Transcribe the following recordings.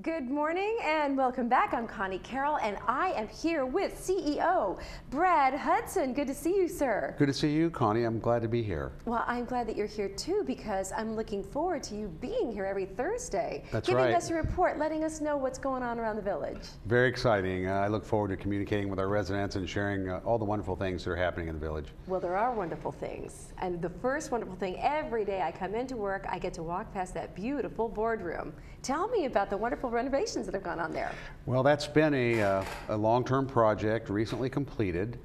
Good morning and welcome back. I'm Connie Carroll and I am here with CEO Brad Hudson. Good to see you, sir. Good to see you, Connie. I'm glad to be here. Well, I'm glad that you're here too because I'm looking forward to you being here every Thursday. That's giving right. us a report, letting us know what's going on around the village. Very exciting. I look forward to communicating with our residents and sharing all the wonderful things that are happening in the village. Well, there are wonderful things. And the first wonderful thing, every day I come into work, I get to walk past that beautiful boardroom. Tell me about the wonderful renovations that have gone on there. Well, that's been a long-term project recently completed.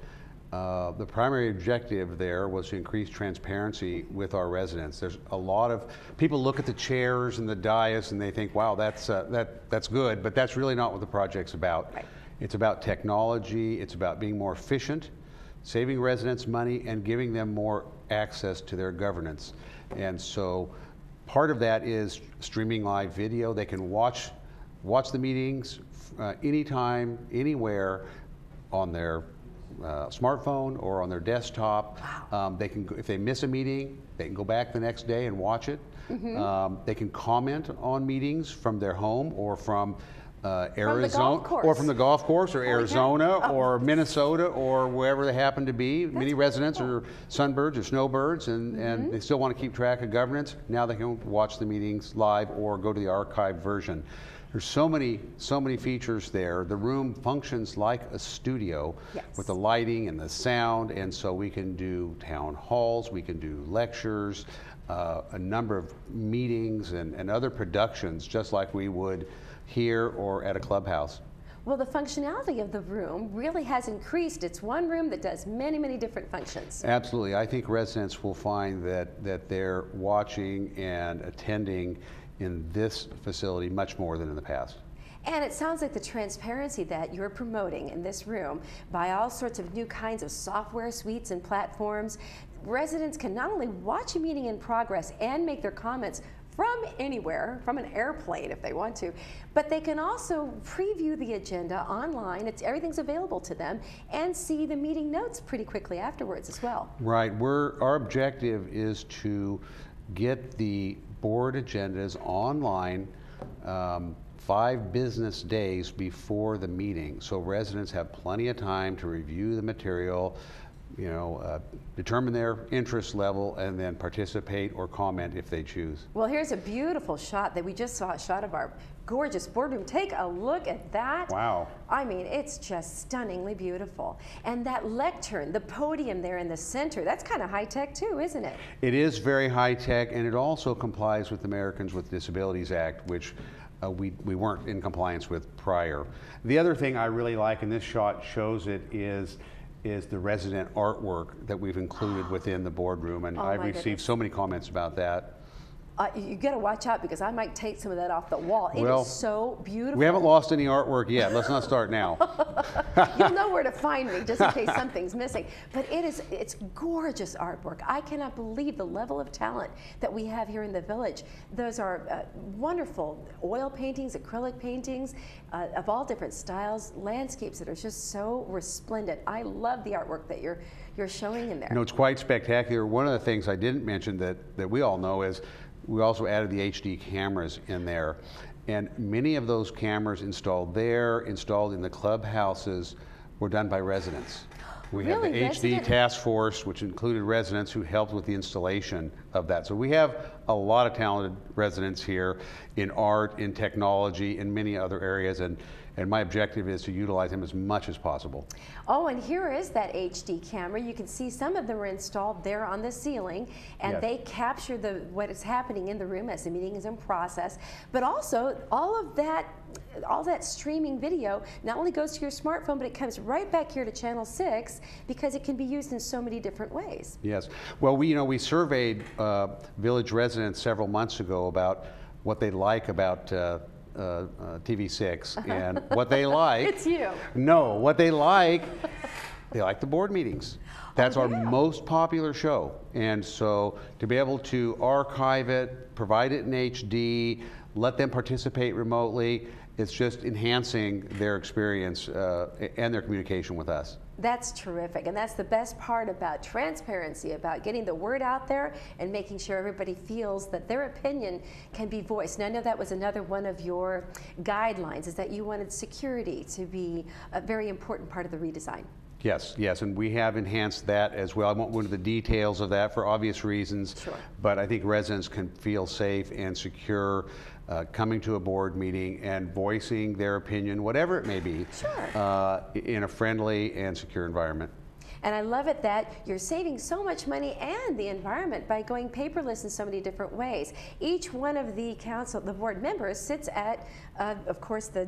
The primary objective there was to increase transparency with our residents. There's a lot of people look at the chairs and the dais and they think, wow, that's good, but that's really not what the project's about. Right. It's about technology, it's about being more efficient, saving residents money, and giving them more access to their governance. And so part of that is streaming live video. They can watch the meetings anytime, anywhere on their smartphone or on their desktop. Wow. They can, if they miss a meeting, they can go back the next day and watch it. Mm-hmm. They can comment on meetings from their home or from Arizona, or from the golf course, or Arizona, or Minnesota, or wherever they happen to be. That's Many residents cool. are sunbirds or snowbirds, and they still want to keep track of governance. Now they can watch the meetings live or go to the archived version. There's so many features there. The room functions like a studio with the lighting and the sound, and so we can do town halls, we can do lectures, a number of meetings and other productions, just like we would here or at a clubhouse. Well, the functionality of the room really has increased. It's one room that does many, many different functions. Absolutely. I think residents will find that they're watching and attending in this facility much more than in the past. And it sounds like the transparency that you're promoting in this room by all sorts of new kinds of software suites and platforms. Residents can not only watch a meeting in progress and make their comments from anywhere, from an airplane if they want to, but they can also preview the agenda online. Everything's available to them, and see the meeting notes pretty quickly afterwards as well. Right. Our objective is to get the board agendas online 5 business days before the meeting, so residents have plenty of time to review the material, determine their interest level, and then participate or comment if they choose. Well, here's a beautiful shot that we just saw, a shot of our gorgeous boardroom. Take a look at that. Wow. I mean, it's just stunningly beautiful. And that lectern, the podium there in the center, that's kind of high-tech too, isn't it? It is very high-tech, and it also complies with the Americans with Disabilities Act, which we weren't in compliance with prior. The other thing I really like, and this shot shows it, is the resident artwork that we've included within the boardroom, and I've received so many comments about that. You got to watch out because I might take some of that off the wall. It is so beautiful. We haven't lost any artwork yet. Let's not start now. You'll know where to find me just in case something's missing. But it's gorgeous artwork. I cannot believe the level of talent that we have here in the village. Those are wonderful oil paintings, acrylic paintings of all different styles, landscapes that are just so resplendent. I love the artwork that you're showing in there. It's quite spectacular. One of the things I didn't mention that we all know is we also added the HD cameras in there, and many of those cameras installed in the clubhouses, were done by residents. We have the HD task force, which included residents who helped with the installation of that. So we have a lot of talented residents here in art, in technology, in many other areas, and my objective is to utilize them as much as possible. Oh, and here is that HD camera. You can see some of them are installed there on the ceiling, and they capture what is happening in the room as the meeting is in process. But also, all that streaming video not only goes to your smartphone, but it comes right back here to Channel 6 because it can be used in so many different ways. Yes. Well, we surveyed village residents several months ago about what they like about TV6 and what they like. It's you. No, what they like the board meetings. That's our most popular show. And so to be able to archive it, provide it in HD, let them participate remotely, It's just enhancing their experience and their communication with us. That's terrific, and that's the best part about transparency, about getting the word out there and making sure everybody feels that their opinion can be voiced. And I know that was another one of your guidelines, is that you wanted security to be a very important part of the redesign. Yes, yes, and we have enhanced that as well. I won't go into the details of that for obvious reasons, sure, but I think residents can feel safe and secure coming to a board meeting and voicing their opinion, whatever it may be, sure, in a friendly and secure environment. And I love it that you're saving so much money and the environment by going paperless in so many different ways. Each one of the council, the board members, sits at, of course, the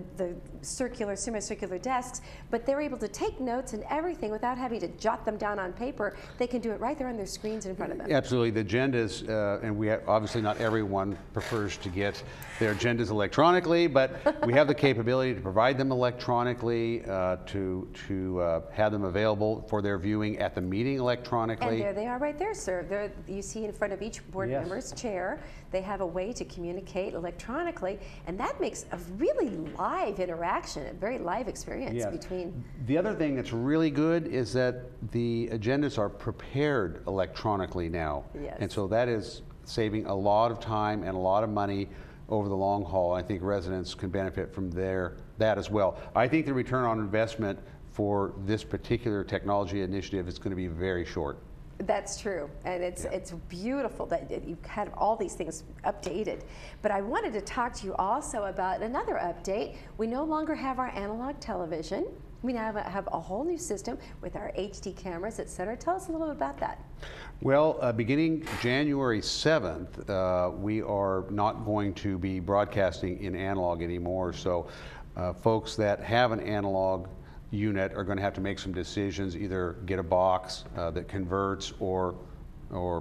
circular, semicircular desks, but they're able to take notes and everything without having to jot them down on paper. They can do it right there on their screens in front of them. Absolutely. The agendas, and we have, obviously not everyone prefers to get their agendas electronically, but we have the capability to provide them electronically, to have them available for their viewing at the meeting electronically. And there they are right there, sir. There, you see in front of each board yes, member's chair, they have a way to communicate electronically, and that makes a really live interaction, a very live experience yes, between. The other thing that's really good is that the agendas are prepared electronically now. Yes. And so that is saving a lot of time and a lot of money over the long haul. I think residents can benefit from that as well. I think the return on investment for this particular technology initiative is going to be very short. That's true, and it's beautiful that you've had all these things updated. But I wanted to talk to you also about another update. We no longer have our analog television. We now have a whole new system with our HD cameras, et cetera. Tell us a little bit about that. Well, beginning January 7th, we are not going to be broadcasting in analog anymore. So folks that have an analog unit are going to have to make some decisions, either get a box that converts or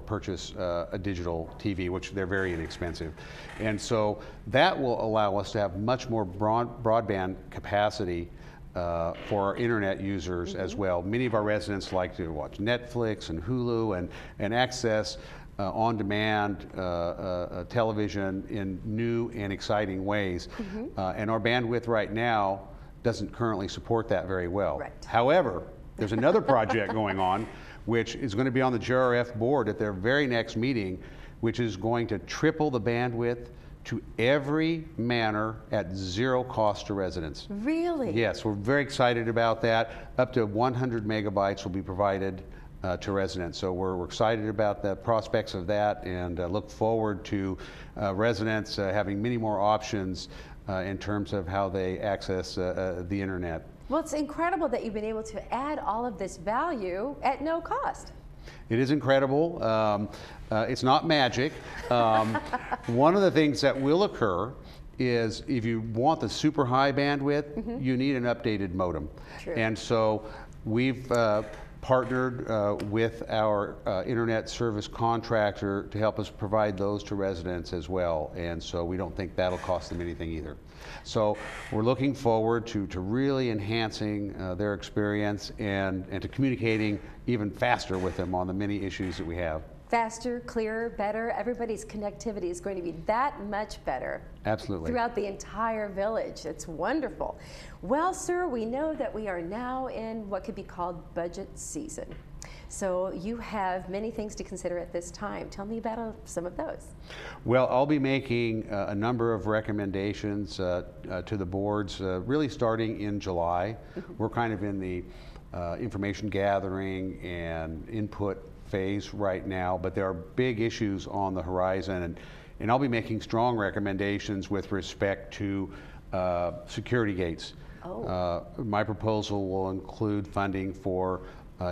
purchase a digital TV, which they're very inexpensive. And so that will allow us to have much more broadband capacity for our internet users as well. Many of our residents like to watch Netflix and Hulu and access on-demand television in new and exciting ways. And our bandwidth right now doesn't currently support that very well. Right. However, there's another project going on, which is going to be on the JRF board at their very next meeting, which is going to triple the bandwidth to every manor at zero cost to residents. Really? Yes, we're very excited about that. Up to 100 megabytes will be provided to residents. So we're excited about the prospects of that, and look forward to residents having many more options in terms of how they access the internet. Well, it's incredible that you've been able to add all of this value at no cost. It is incredible. It's not magic. One of the things that will occur is if you want the super high bandwidth, you need an updated modem. True. And so we've partnered with our internet service contractor to help us provide those to residents as well. And so we don't think that'll cost them anything either. So we're looking forward to really enhancing their experience and to communicating even faster with them on the many issues that we have. Faster, clearer, better. Everybody's connectivity is going to be that much better. Absolutely. Throughout the entire village. It's wonderful. Well, sir, we know that we are now in what could be called budget season. So you have many things to consider at this time. Tell me about some of those. Well, I'll be making a number of recommendations to the boards, really starting in July. We're kind of in the information gathering and input phase right now, but there are big issues on the horizon, and I'll be making strong recommendations with respect to security gates. My proposal will include funding for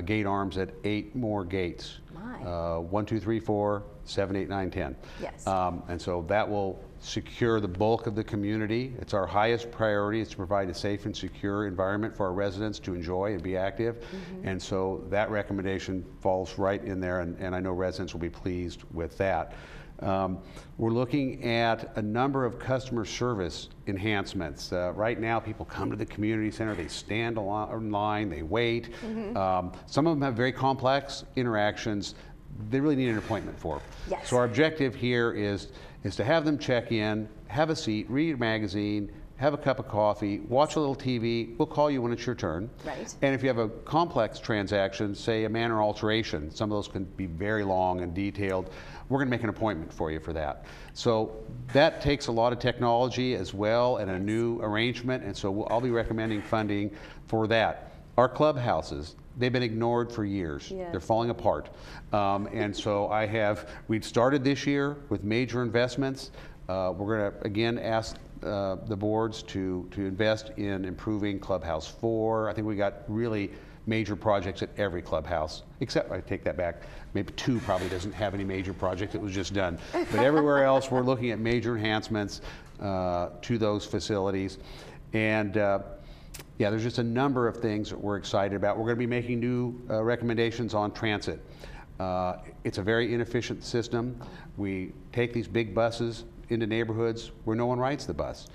gate arms at 8 more gates. 1, 2, 3, 4, 7, 8, 9, 10. Yes. And so that will secure the bulk of the community. It's our highest priority is to provide a safe and secure environment for our residents to enjoy and be active. And so that recommendation falls right in there, and I know residents will be pleased with that. We're looking at a number of customer service enhancements. Right now, people come to the community center, they stand in line, they wait. Some of them have very complex interactions they really need an appointment for. Yes. So our objective here is to have them check in, have a seat, read a magazine, have a cup of coffee, watch a little TV. We'll call you when it's your turn. Right. And if you have a complex transaction, say a manor alteration, some of those can be very long and detailed, we're going to make an appointment for you for that. So that takes a lot of technology as well and a new arrangement, and so I'll be recommending funding for that. Our clubhouses, they've been ignored for years. Yes. They're falling apart. And so we've started this year with major investments. We're going to, again, ask the boards to invest in improving Clubhouse 4. I think we got really major projects at every clubhouse, except, I take that back, maybe 2 probably doesn't have any major project that was just done. But everywhere else, we're looking at major enhancements to those facilities. And yeah, there's just a number of things that we're excited about. We're going to be making new recommendations on transit. It's a very inefficient system. We take these big buses into neighborhoods where no one rides the bus.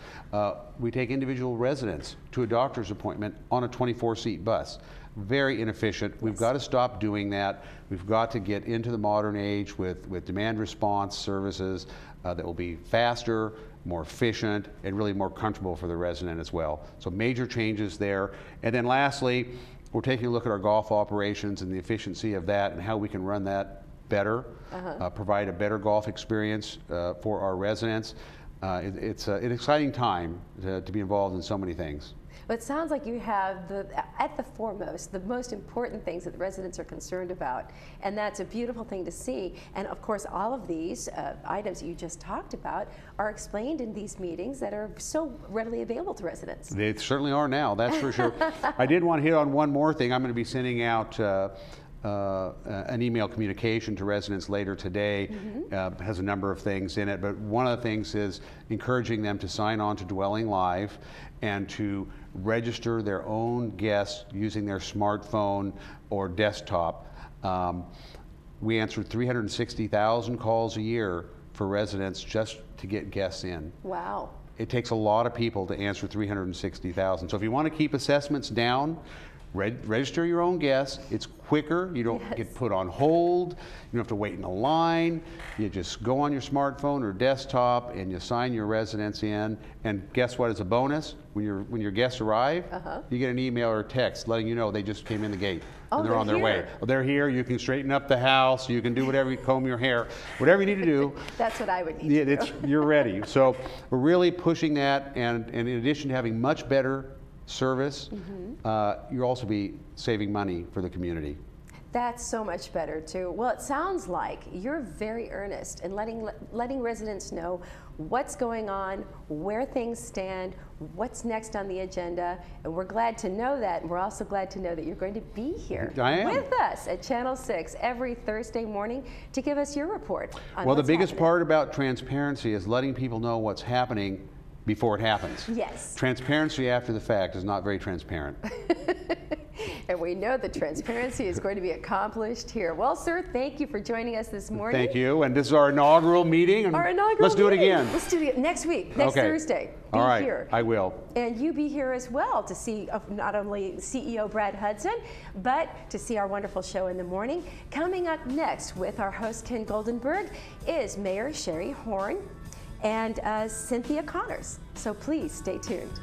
We take individual residents to a doctor's appointment on a 24-seat bus. Very inefficient. We've got to stop doing that. We've got to get into the modern age with demand response services that will be faster, more efficient, and really more comfortable for the resident as well. So major changes there. And then lastly, we're taking a look at our golf operations and the efficiency of that and how we can run that better, provide a better golf experience for our residents. It's an exciting time to be involved in so many things. But it sounds like you have at the foremost, the most important things that the residents are concerned about. And that's a beautiful thing to see. And of course, all of these items that you just talked about are explained in these meetings that are so readily available to residents. They certainly are now, that's for sure. I did want to hit on one more thing. I'm going to be sending out an email communication to residents later today. Has a number of things in it, but one of the things is encouraging them to sign on to Dwelling Live and to register their own guests using their smartphone or desktop. We answer 360,000 calls a year for residents just to get guests in. Wow. It takes a lot of people to answer 360,000. So if you want to keep assessments down, register your own guests. It's quicker. You don't get put on hold. You don't have to wait in a line. You just go on your smartphone or desktop and you sign your residents in. And guess what? As a bonus, when your guests arrive, you get an email or a text letting you know they just came in the gate. Oh, and they're on their way. Well, they're here. You can straighten up the house. You can do whatever, you comb your hair, whatever you need to do. That's what I would need to do. You're ready. So we're really pushing that, and in addition to having much better service, you'll also be saving money for the community. That's so much better too. Well, it sounds like you're very earnest in letting residents know what's going on, where things stand, what's next on the agenda, and we're glad to know that. And we're also glad to know that you're going to be here with us at Channel 6 every Thursday morning to give us your report on Well, the biggest part about transparency is letting people know what's happening before it happens. Yes. Transparency after the fact is not very transparent. And we know that transparency is going to be accomplished here. Well, sir, thank you for joining us this morning. Thank you. And this is our inaugural meeting. And let's do it again. Let's do it next week, next Thursday. Be All right, here. I will. And you be here as well to see not only CEO Brad Hudson, but to see our wonderful show in the morning. Coming up next with our host Ken Goldenberg is Mayor Sherry Horn and Cynthia Connors. So please stay tuned.